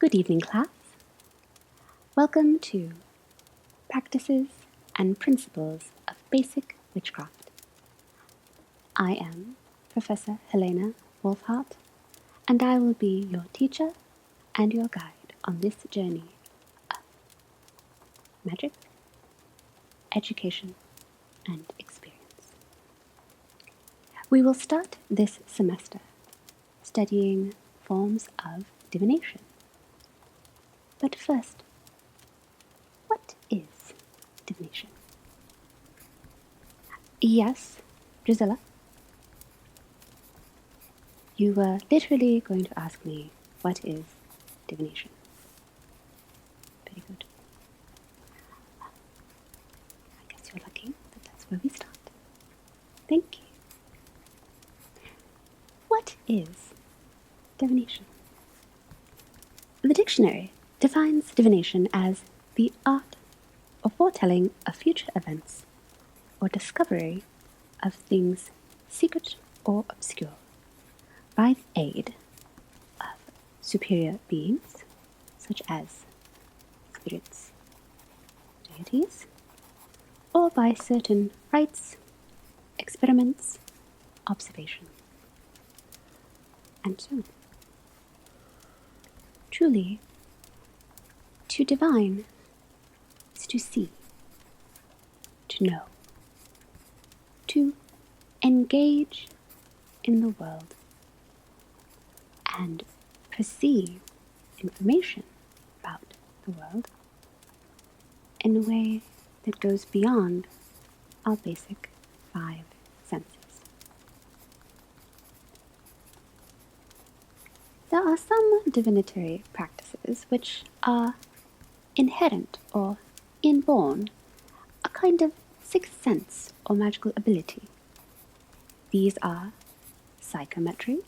Good evening, class. Welcome to Practices and Principles of Basic Witchcraft. I am Professor Helena Wolfhart, and I will be your teacher and your guide on this journey of magic, education, and experience. We will start this semester studying forms of divination. But first, what is divination? Yes, Drusilla? You were literally going to ask me, what is divination? Very good. I guess you're lucky that that's where we start. Thank you. What is divination? The dictionary defines divination as the art of foretelling of future events or discovery of things secret or obscure by the aid of superior beings such as spirits, deities, or by certain rites, experiments, observation, and so on. Truly, to divine is to see, to know, to engage in the world and perceive information about the world in a way that goes beyond our basic 5 senses. There are some divinatory practices which are inherent or inborn, a kind of sixth sense or magical ability. These are psychometry,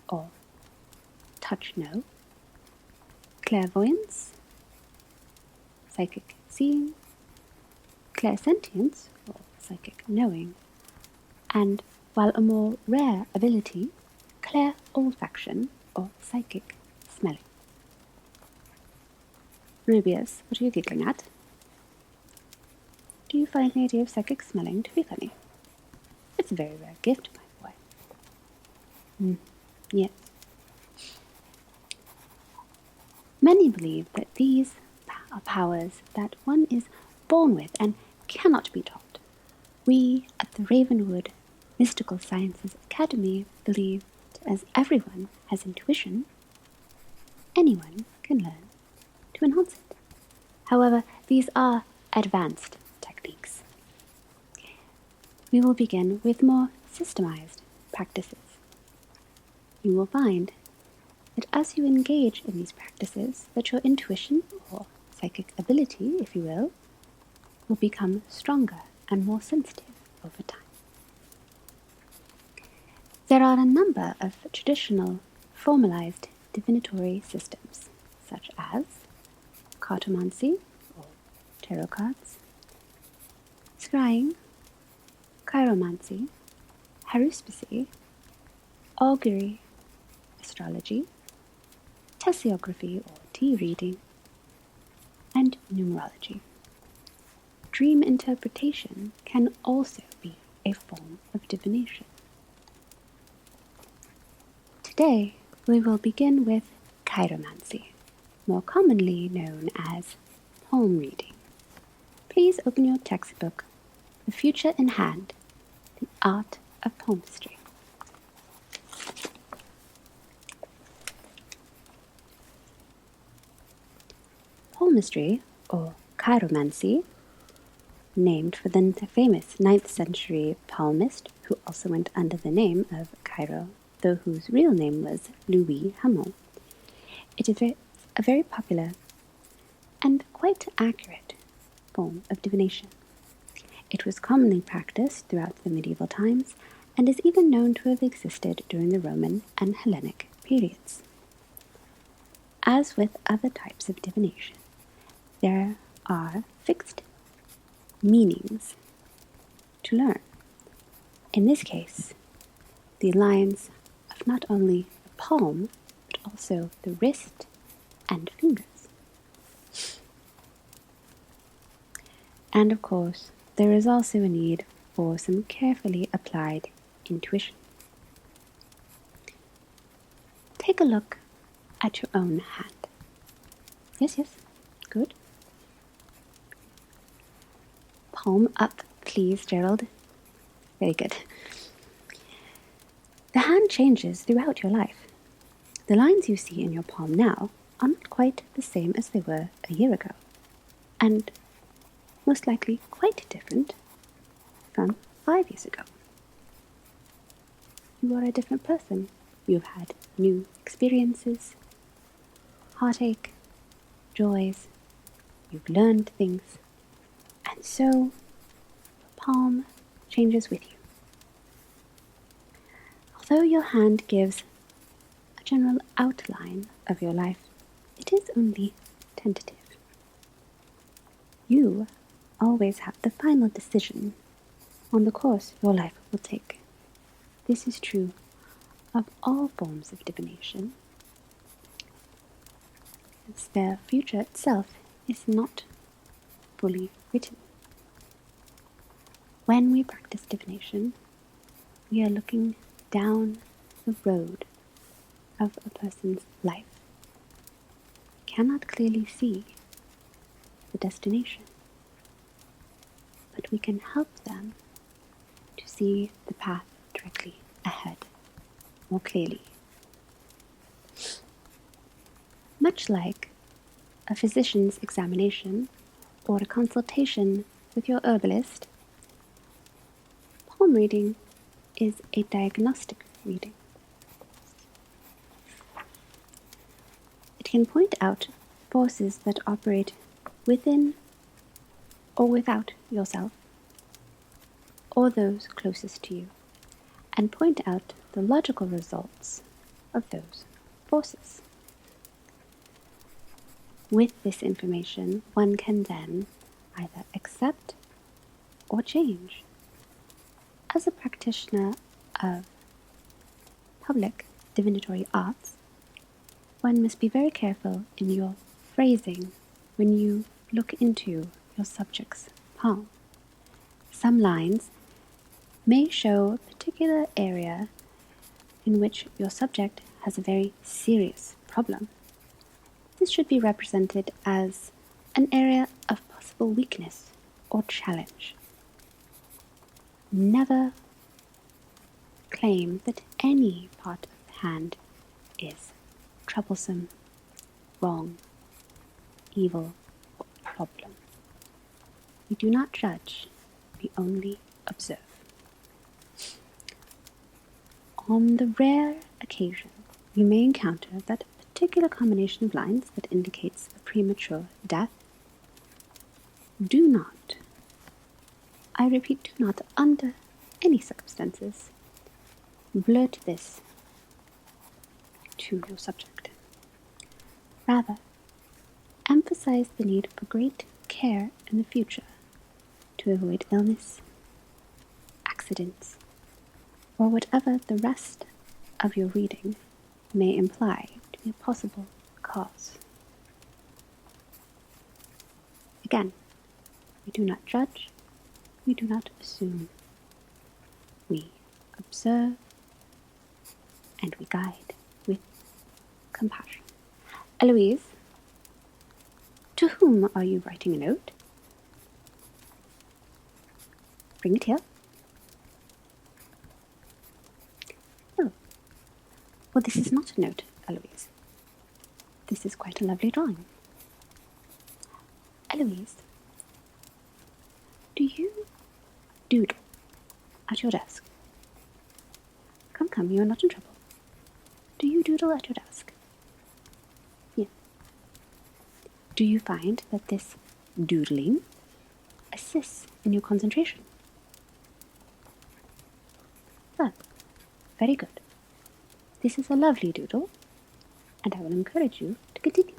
or touch know, clairvoyance, psychic seeing, clairsentience, or psychic knowing, and, while a more rare ability, clair-olfaction, or psychic smelling. Rubius, what are you giggling at? Do you find the idea of psychic smelling to be funny? It's a very rare gift, my boy. Yes. Many believe that these are powers that one is born with and cannot be taught. We at the Ravenwood Mystical Sciences Academy believe that as everyone has intuition, anyone can learn to enhance it. However, these are advanced techniques. We will begin with more systemized practices. You will find that as you engage in these practices, that your intuition, or psychic ability, if you will become stronger and more sensitive over time. There are a number of traditional formalized divinatory systems, such as cartomancy, or tarot cards, scrying, chiromancy, haruspicy, augury, astrology, tessiography or tea reading, and numerology. Dream interpretation can also be a form of divination. Today, we will begin with chiromancy, more commonly known as palm reading. Please open your textbook, The Future in Hand, The Art of Palmistry. Palmistry, or chiromancy, named for the famous 9th century palmist who also went under the name of Cairo, though whose real name was Louis Hamon. It is a very popular and quite accurate form of divination. It was commonly practiced throughout the medieval times and is even known to have existed during the Roman and Hellenic periods. As with other types of divination, there are fixed meanings to learn. In this case, the lines of not only the palm, but also the wrist, and fingers. And of course, there is also a need for some carefully applied intuition. Take a look at your own hand. Yes, good. Palm up, please, Gerald. Very good. The hand changes throughout your life. The lines you see in your palm now are not quite the same as they were a year ago, and most likely quite different from 5 years ago. You are a different person. You've had new experiences, heartache, joys, you've learned things, and so your palm changes with you. Although your hand gives a general outline of your life, it is only tentative. You always have the final decision on the course your life will take. This is true of all forms of divination, as their future itself is not fully written. When we practice divination, we are looking down the road of a person's life. We cannot clearly see the destination, but we can help them to see the path directly ahead more clearly. Much like a physician's examination or a consultation with your herbalist, palm reading is a diagnostic reading. It can point out forces that operate within or without yourself, or those closest to you, and point out the logical results of those forces. With this information, one can then either accept or change. As a practitioner of public divinatory arts, one must be very careful in your phrasing when you look into your subject's palm. Some lines may show a particular area in which your subject has a very serious problem. This should be represented as an area of possible weakness or challenge. Never claim that any part of the hand is troublesome, wrong, evil, or problem. We do not judge, we only observe. On the rare occasion you may encounter that particular combination of lines that indicates a premature death, do not, I repeat, do not, under any circumstances, blurt this to your subject. Rather, emphasize the need for great care in the future to avoid illness, accidents, or whatever the rest of your reading may imply to be a possible cause. Again, we do not judge, we do not assume. We observe and we guide with compassion. Eloise, to whom are you writing a note? Bring it here. Oh, well, this is not a note, Eloise. This is quite a lovely drawing. Eloise, do you doodle at your desk? Come, you are not in trouble. Do you doodle at your desk? Yes. Do you find that this doodling assists in your concentration? Well, very good. This is a lovely doodle, and I will encourage you to continue.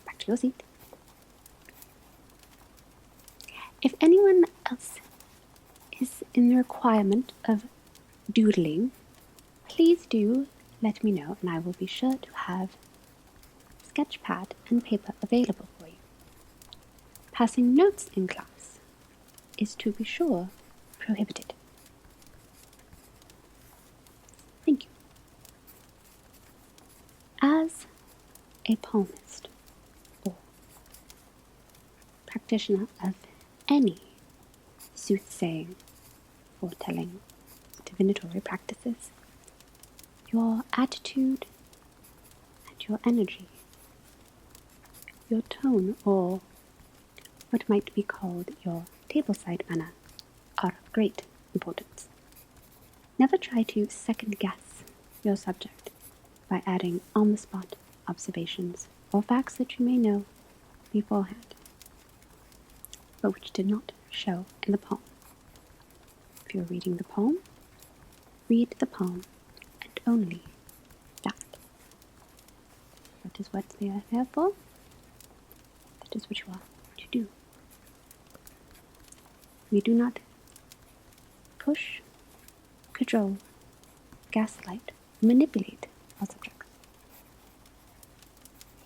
Back to your seat. If anyone else is in the requirement of doodling, please do let me know, and I will be sure to have sketch pad and paper available for you. Passing notes in class is, to be sure, prohibited. Thank you. As a palmist, or practitioner of any soothsaying, foretelling, divinatory practices, your attitude and your energy, your tone, or what might be called your tableside manner, are of great importance. Never try to second-guess your subject by adding on-the-spot observations or facts that you may know beforehand, but which did not show in the poem. If you're reading the poem, read the poem and only that. That is what they are there for. That is what you are to do. We do not push, cajole, gaslight, manipulate our subjects.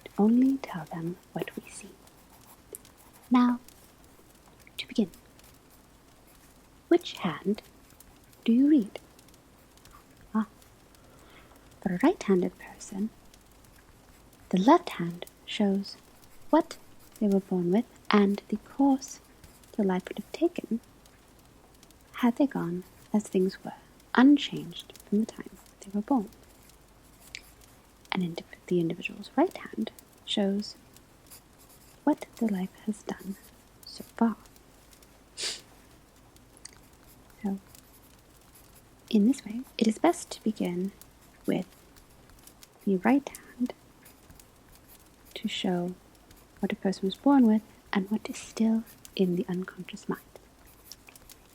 We only tell them what we see. Now, to begin, which hand do you read? For a right-handed person, the left hand shows what they were born with and the course their life would have taken had they gone as things were, unchanged from the time they were born. And the individual's right hand shows what their life has done so far. So, in this way, it is best to begin with the right hand to show what a person was born with and what is still in the unconscious mind.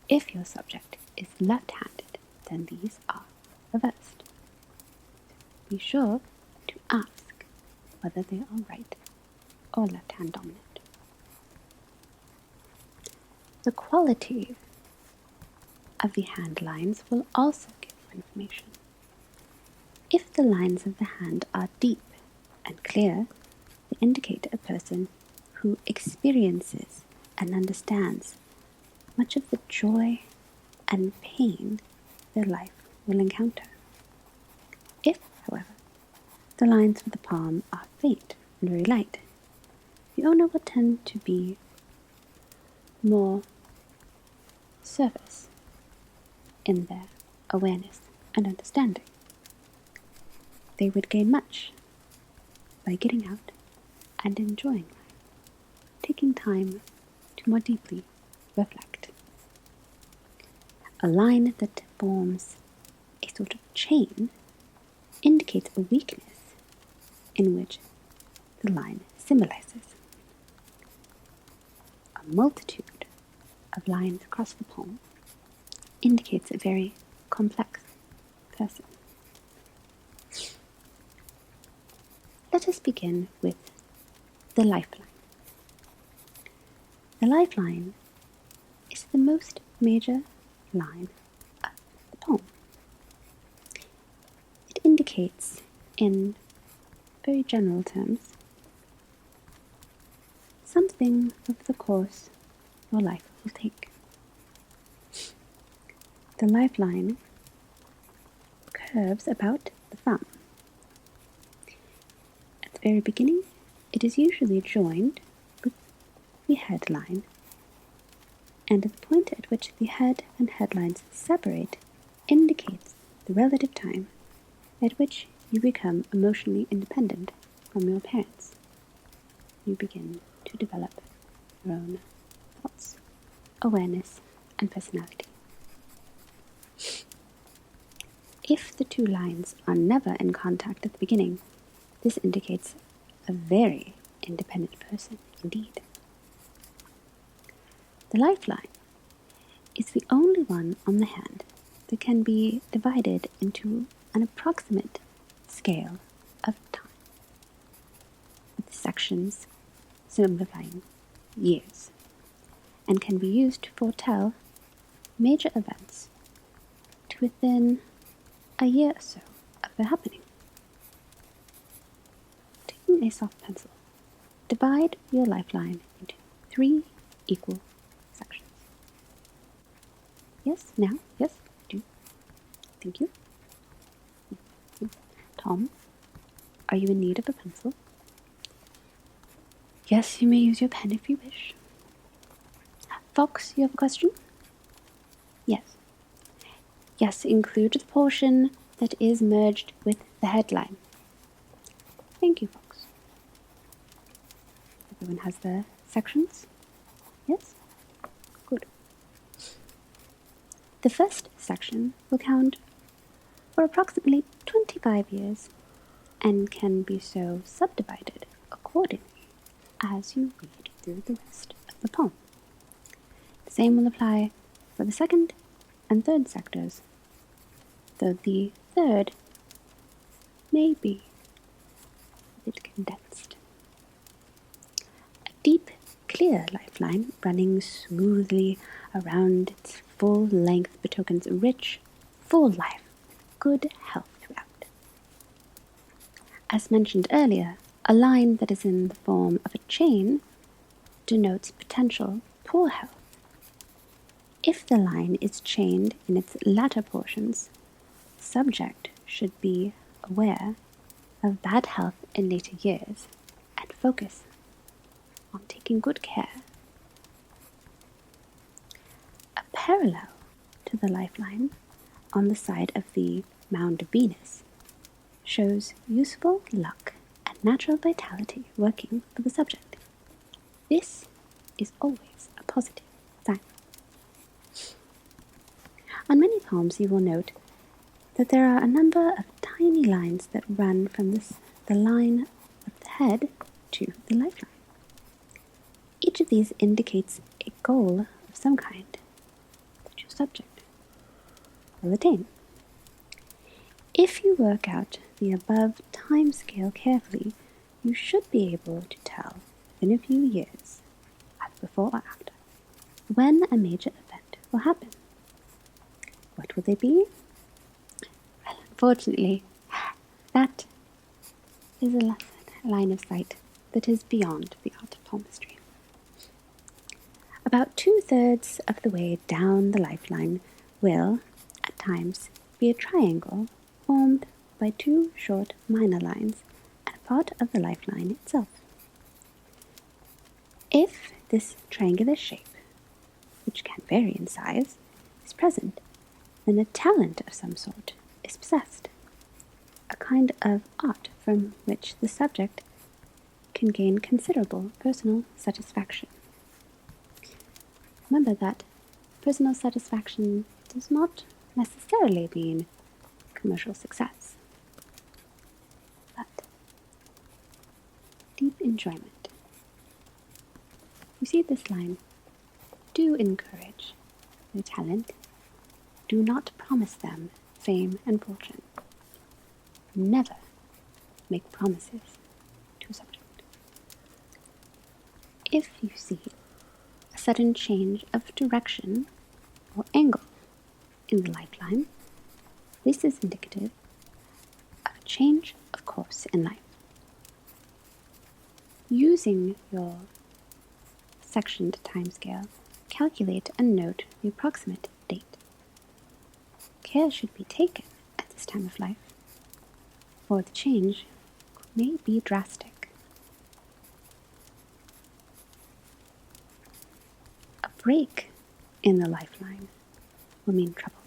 If your subject is left-handed, then these are reversed. Be sure to ask whether they are right or left-hand dominant. The quality of the hand lines will also give information. If the lines of the hand are deep and clear, they indicate a person who experiences and understands much of the joy and pain their life will encounter. If, however, the lines of the palm are faint and very light, the owner will tend to be more surface in their awareness and understanding. They would gain much by getting out and enjoying life, taking time to more deeply reflect. A line that forms a sort of chain indicates a weakness in which the line symbolizes. A multitude of lines across the palm indicates a very complex person. Let us begin with the lifeline. The lifeline is the most major line of the poem. It indicates, in very general terms, something of the course your life will take. The lifeline curves about the thumb. At the very beginning, it is usually joined with the headline, and at the point at which the head and headlines separate indicates the relative time at which you become emotionally independent from your parents. You begin to develop your own thoughts, awareness, and personality. If the two lines are never in contact at the beginning, this indicates a very independent person indeed. The lifeline is the only one on the hand that can be divided into an approximate scale of time, with the sections signifying years, and can be used to foretell major events to within a year or so of their happening. Taking Using a soft pencil, divide your lifeline into 3 equal sections. Yes, now, yes, do. Thank you. Tom, are you in need of a pencil? Yes, you may use your pen if you wish. Fox, you have a question? Yes. Yes, include the portion that is merged with the headline. Thank you, Fox. Everyone has their sections? Yes? Good. The first section will count for approximately 25 years and can be so subdivided accordingly as you read through the rest of the poem. The same will apply for the second and third sectors, though the third may be a bit condensed. A deep, clear lifeline running smoothly around its full length betokens rich, full life, good health throughout. As mentioned earlier, a line that is in the form of a chain denotes potential poor health. If the line is chained in its latter portions, the subject should be aware of bad health in later years and focus on taking good care. A parallel to the lifeline on the side of the Mound of Venus shows useful luck and natural vitality working for the subject. This is always a positive sign. On many poems you will note that there are a number of tiny lines that run from the line of the head to the lifeline. Each of these indicates a goal of some kind that your subject will attain. If you work out the above time scale carefully, you should be able to tell within a few years, either before or after, when a major event will happen. What will they be? Well, unfortunately, that is a line of sight that is beyond the art of palmistry. About 2/3 of the way down the lifeline will, at times, be a triangle formed by 2 short minor lines and a part of the lifeline itself. If this triangular shape, which can vary in size, is present, then a talent of some sort is possessed, a kind of art from which the subject can gain considerable personal satisfaction. Remember that personal satisfaction does not necessarily mean commercial success, but deep enjoyment. You see this line, do encourage their talent, do not promise them fame and fortune. Never make promises to a subject. If you see a sudden change of direction or angle in the lifeline, this is indicative of a change of course in life. Using your sectioned timescale, calculate and note the approximate date. Care should be taken at this time of life, for the change may be drastic. A break in the lifeline will mean trouble,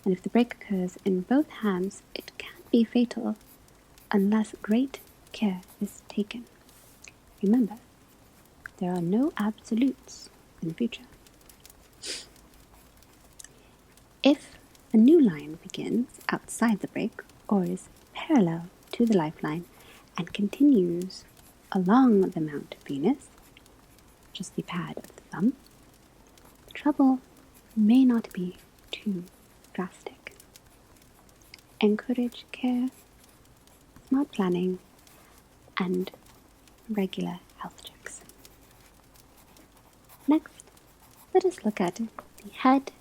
and if the break occurs in both hands, it can be fatal unless great care is taken. Remember, there are no absolutes in the future. If a new line begins outside the break or is parallel to the lifeline and continues along the Mount of Venus, just the pad of the thumb, the trouble may not be too drastic. Encourage care, smart planning, and regular health checks. Next, let us look at the head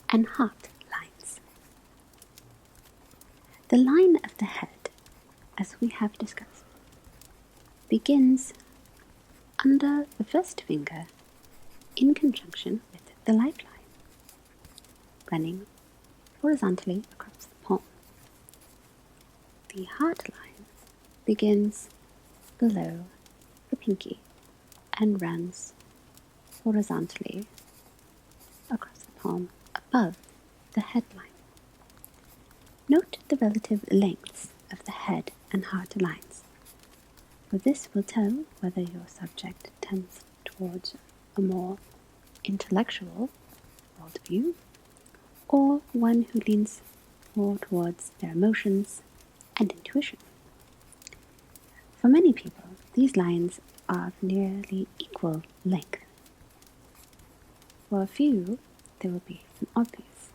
and heart lines. The line of the head, as we have discussed, begins under the first finger in conjunction with the lifeline, running horizontally across the palm. The heart line begins below the pinky and runs horizontally across the palm above the headline. Note the relative lengths of the head and heart lines, for this will tell whether your subject tends towards a more intellectual worldview or one who leans more towards their emotions and intuition. For many people, these lines are of nearly equal length. For a few, there will be an obvious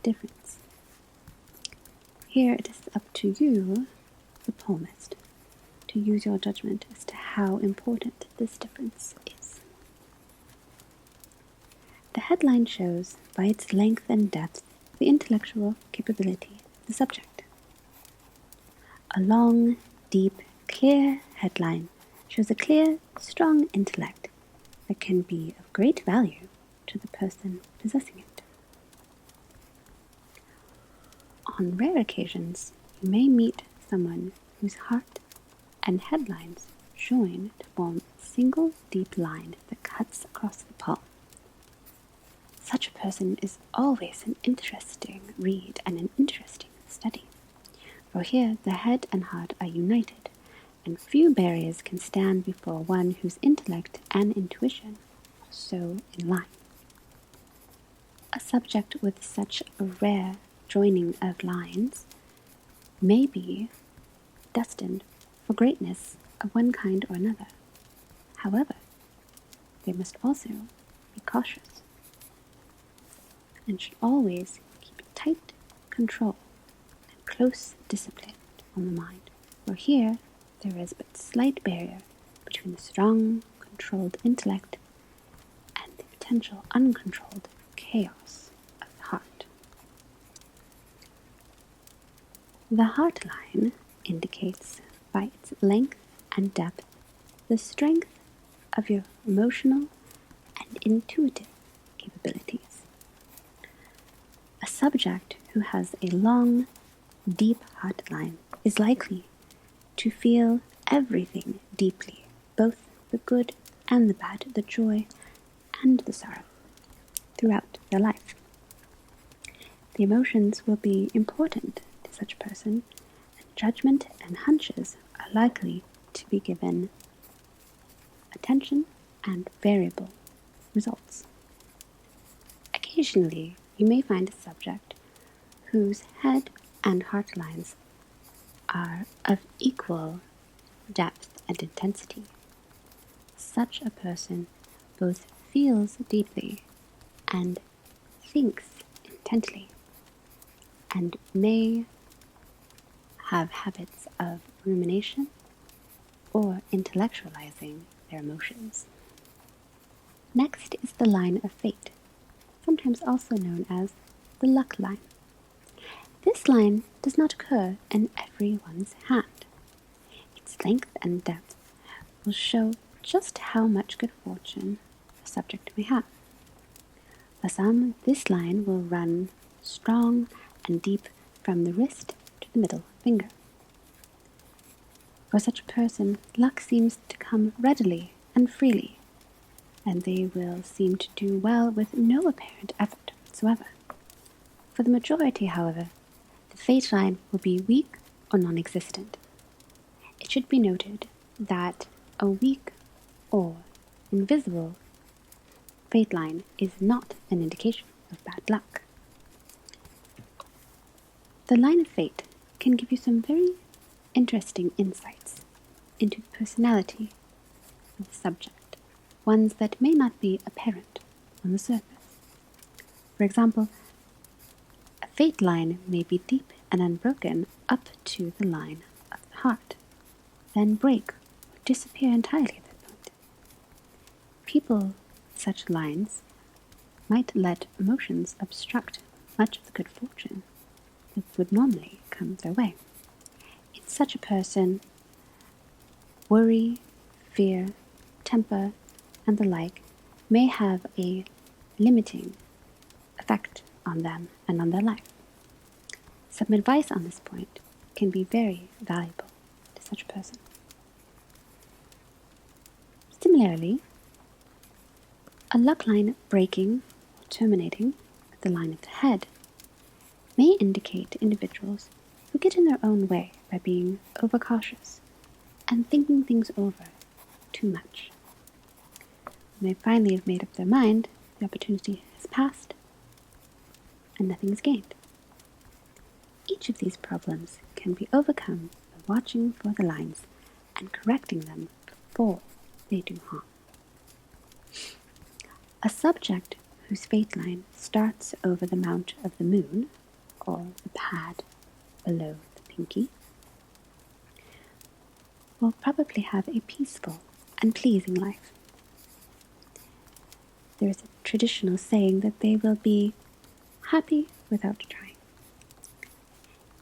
difference. Here it is up to you, the palmist, to use your judgment as to how important this difference is. The headline shows, by its length and depth, the intellectual capability of the subject. A long, deep, clear headline shows a clear, strong intellect that can be of great value to the person possessing it. On rare occasions, you may meet someone whose heart and headlines join to form a single deep line that cuts across the palm. Such a person is always an interesting read and an interesting study, for here the head and heart are united, and few barriers can stand before one whose intellect and intuition are so in line. A subject with such a rare joining of lines may be destined for greatness of one kind or another. However, they must also be cautious and should always keep tight control and close discipline on the mind, for here there is but slight barrier between the strong, controlled intellect and the potential uncontrolled chaos of the heart. The heart line indicates, by its length and depth, the strength of your emotional and intuitive capabilities. A subject who has a long, deep heart line is likely to feel everything deeply, both the good and the bad, the joy and the sorrow, throughout their life. The emotions will be important to such a person, and judgment and hunches are likely to be given attention and variable results. Occasionally, you may find a subject whose head and heart lines are of equal depth and intensity. Such a person both feels deeply and thinks intently, and may have habits of rumination or intellectualizing their emotions. Next is the line of fate, sometimes also known as the luck line. This line does not occur in everyone's hand. Its length and depth will show just how much good fortune a subject may have. For some, this line will run strong and deep from the wrist to the middle finger. For such a person, luck seems to come readily and freely, and they will seem to do well with no apparent effort whatsoever. For the majority, however, the fate line will be weak or non-existent. It should be noted that a weak or invisible fate line is not an indication of bad luck. The line of fate can give you some very interesting insights into the personality of the subject, ones that may not be apparent on the surface. For example, a fate line may be deep and unbroken up to the line of the heart, then break or disappear entirely at that point. People with such lines might let emotions obstruct much of the good fortune that would normally come their way. In such a person, worry fear, temper, and the like may have a limiting effect on them and on their life. Some advice on this point can be very valuable to such a person. Similarly, a luck line breaking or terminating at the line of the head may indicate individuals who get in their own way by being overcautious and thinking things over too much. When they finally have made up their mind, the opportunity has passed and nothing is gained. Each of these problems can be overcome by watching for the lines and correcting them before they do harm. A subject whose fate line starts over the mount of the moon, or the pad below the pinky, will probably have a peaceful and pleasing life. There is a traditional saying that they will be happy without trying.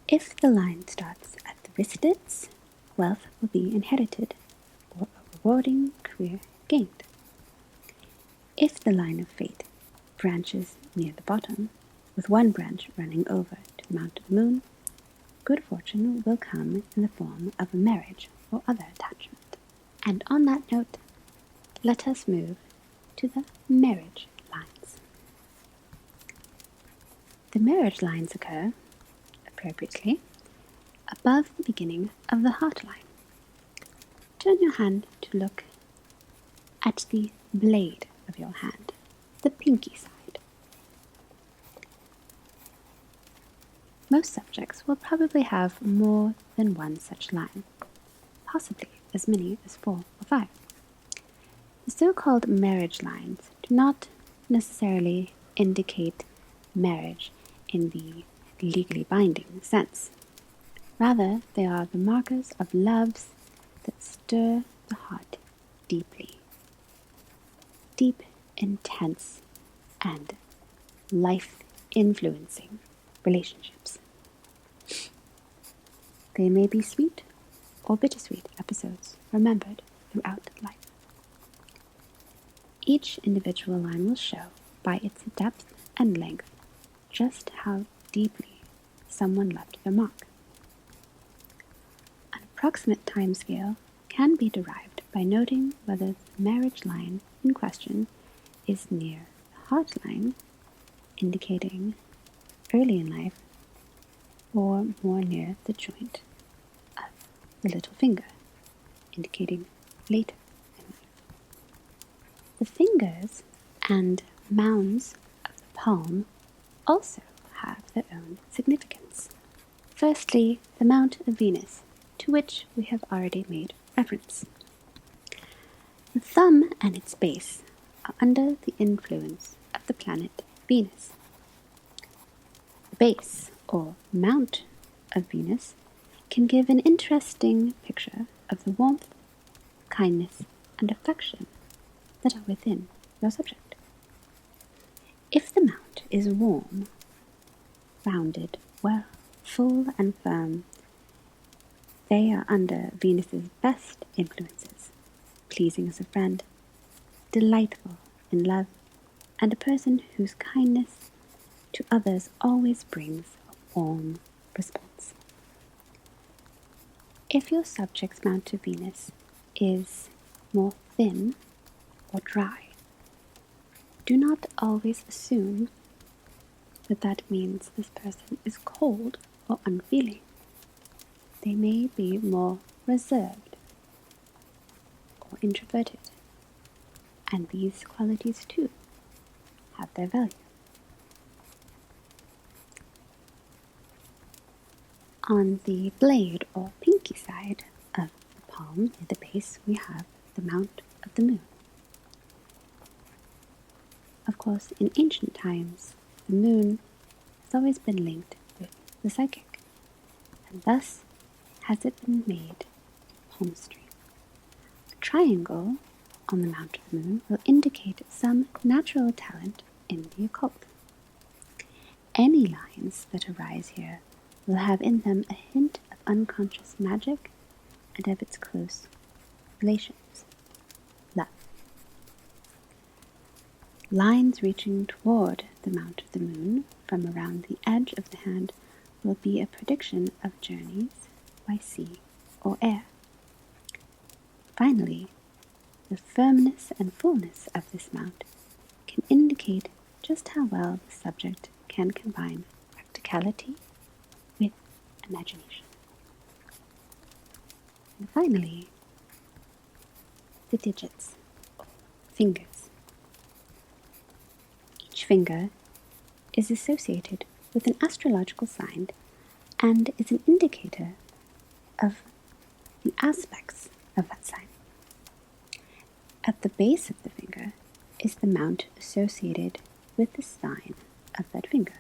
If the line starts at the wristlets, wealth will be inherited or a rewarding career gained. If the line of fate branches near the bottom, with one branch running over to the mount of the moon, good fortune will come in the form of a marriage or other attachment. And on that note, let us move to the marriage lines. The marriage lines occur, appropriately, above the beginning of the heart line. Turn your hand to look at the blade of your hand, the pinky side. Most subjects will probably have more than one such line, possibly as many as 4 or 5. The so-called marriage lines do not necessarily indicate marriage in the legally binding sense. Rather, they are the markers of loves that stir the heart deeply. Deep, intense, and life-influencing relationships. They may be sweet or bittersweet episodes remembered throughout life. Each individual line will show, by its depth and length, just how deeply someone left their mark. An approximate timescale can be derived by noting whether the marriage line in question is near the heart line, indicating early in life, or more near the joint of the little finger, indicating later in life. The fingers and mounds of the palm also have their own significance. Firstly, the mount of Venus, to which we have already made reference. The thumb and its base are under the influence of the planet Venus. The base, or mount, of Venus can give an interesting picture of the warmth, kindness, and affection that are within your subject. If the mount is warm, rounded, well, full and firm, they are under Venus's best influences, pleasing as a friend, delightful in love, and a person whose kindness to others always brings a warm response. If your subject's mount to Venus is more thin or dry, do not always assume that that means this person is cold or unfeeling. They may be more reserved or introverted, and these qualities too have their value. On the blade or pinky side of the palm, at the base, we have the mount of the moon. Of course, in ancient times, the moon has always been linked with the psychic, and thus has it been made palmistry. A triangle on the mount of the moon will indicate some natural talent in the occult. Any lines that arise here will have in them a hint of unconscious magic and of its close relations. Lines reaching toward the mount of the moon from around the edge of the hand will be a prediction of journeys by sea or air. Finally, the firmness and fullness of this mount can indicate just how well the subject can combine practicality with imagination. And finally, the digits, or fingers. Each finger is associated with an astrological sign and is an indicator of the aspects of that sign. At the base of the finger is the mount associated with the sign of that finger.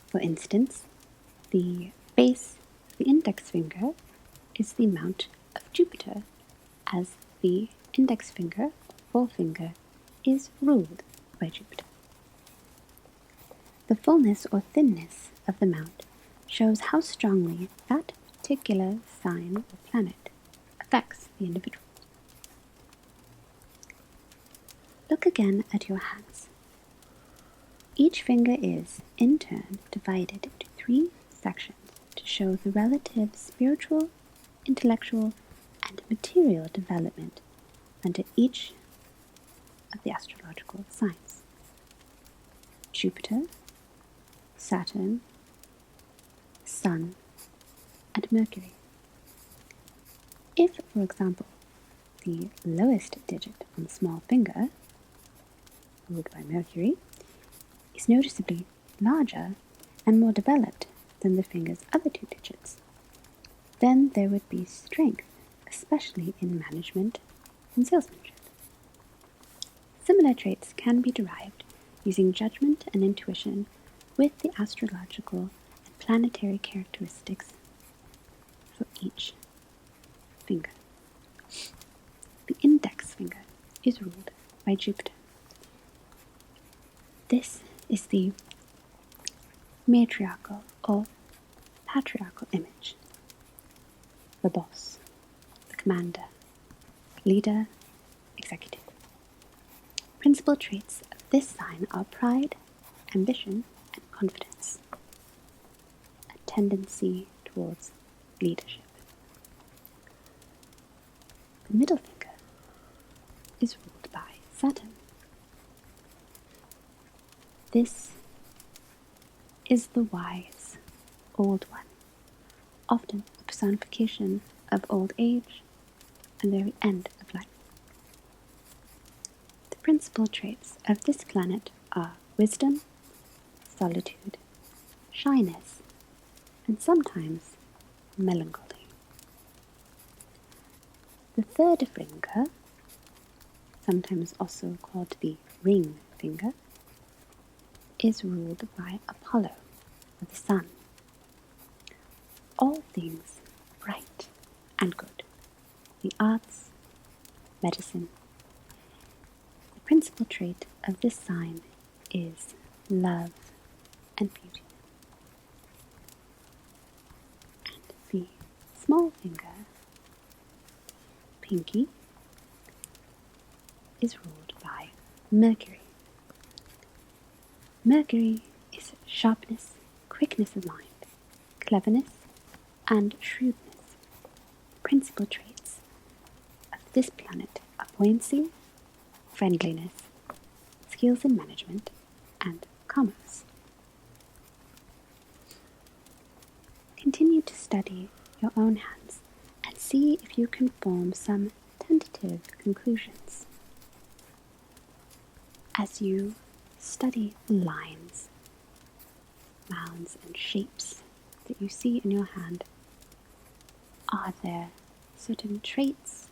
For instance, the base of the index finger is the mount of Jupiter, as the index finger, or forefinger, is ruled by Jupiter. The fullness or thinness of the mount shows how strongly that particular sign or planet affects the individual. Look again at your hands. Each finger is, in turn, divided into 3 sections to show the relative spiritual, intellectual, and material development under each of the astrological signs: Jupiter, Saturn, Sun, and Mercury. If, for example, the lowest digit on the small finger, ruled by Mercury, is noticeably larger and more developed than the finger's other 2 digits, then there would be strength, especially in management and salesmanship. Similar traits can be derived using judgment and intuition with the astrological and planetary characteristics for each finger. The index finger is ruled by Jupiter. This is the matriarchal or patriarchal image, the boss, the commander, leader, executive. Principal traits of this sign are pride, ambition, and confidence, a tendency towards leadership. The middle finger is ruled by Saturn. This is the wise, old one, often a personification of old age and the very end of life. The principal traits of this planet are wisdom, solitude, shyness, and sometimes melancholy. The third finger, sometimes also called the ring finger, is ruled by Apollo, or the sun. All things bright and good, the arts, medicine. The principal trait of this sign is love and beauty. And the small finger, pinky, is ruled by Mercury. Mercury is sharpness, quickness of mind, cleverness, and shrewdness. Principal traits of this planet are buoyancy, friendliness, skills in management, and commerce. Continue to study your own hands and see if you can form some tentative conclusions. As you study the lines, mounds, and shapes that you see in your hand, are there certain traits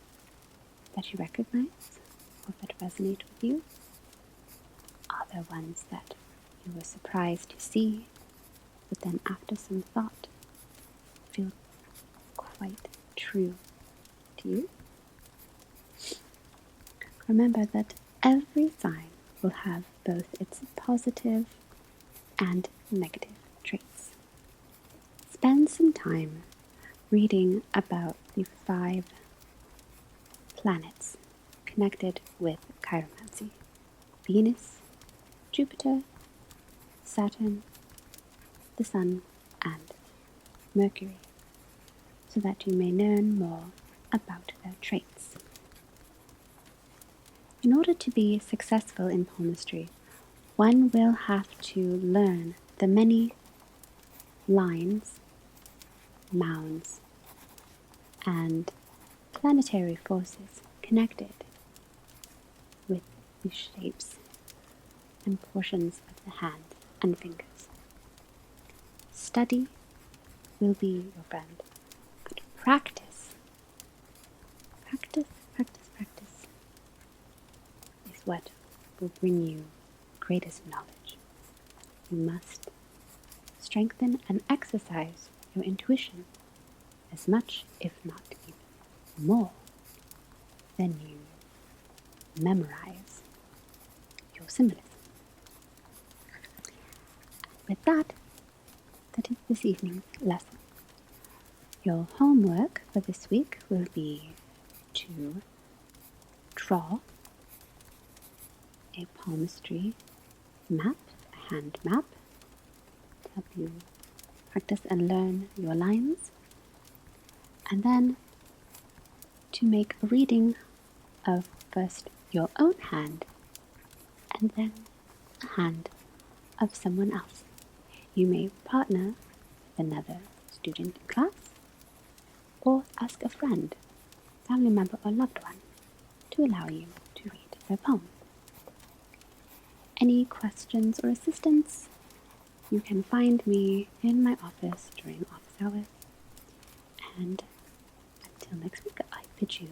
that you recognize or that resonate with you? Are there ones that you were surprised to see, but then after some thought feel quite true to you? Remember that every sign will have both its positive and negative traits. Spend some time reading about the 5 planets connected with chiromancy. Venus, Jupiter, Saturn, the Sun, and Mercury, so that you may learn more about their traits. In order to be successful in palmistry, one will have to learn the many lines, mounds, and planetary forces connected with the shapes and portions of the hand and fingers. Study will be your friend, but practice is what will bring you greatest knowledge. You must strengthen and exercise your intuition as much, if not even more, than you memorize your symbolism. With that is this evening's lesson. Your homework for this week will be to draw a palmistry map, a hand map, to help you practice and learn your lines, and then to make a reading of first your own hand and then a hand of someone else. You may partner with another student in class or ask a friend, family member or loved one to allow you to read their poem. Any questions or assistance, you can find me in my office during office hours. And until next week, I bid you